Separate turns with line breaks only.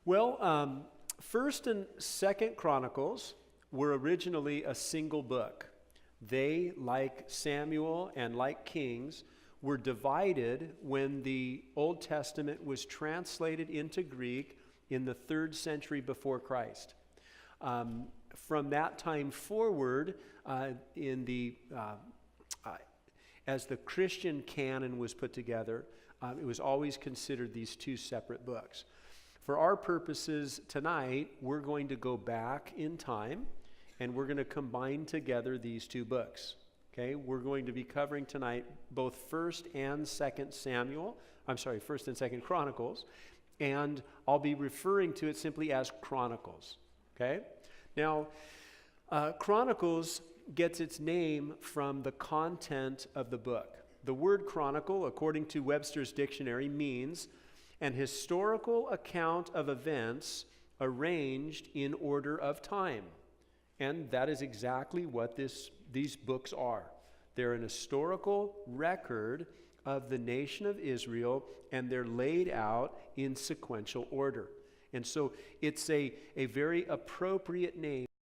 Well, First and Second Chronicles were originally a single book. They, like Samuel and like Kings, were divided when the Old Testament was translated into Greek in the 3rd century before Christ. From that time forward, as the Christian canon was put together, it was always considered these two separate books. For our purposes tonight, we're going to go back in time and we're going to combine together these two books. Okay, we're going to be covering tonight both 1st and 2nd Samuel. I'm sorry, 1st and 2nd Chronicles, and I'll be referring to it simply as Chronicles. Okay, now Chronicles gets its name from the content of the book. The word chronicle, according to Webster's dictionary, means an historical account of events arranged in order of time. And that is exactly what these books are. They're an historical record of the nation of Israel, and they're laid out in sequential order. And so it's a very appropriate name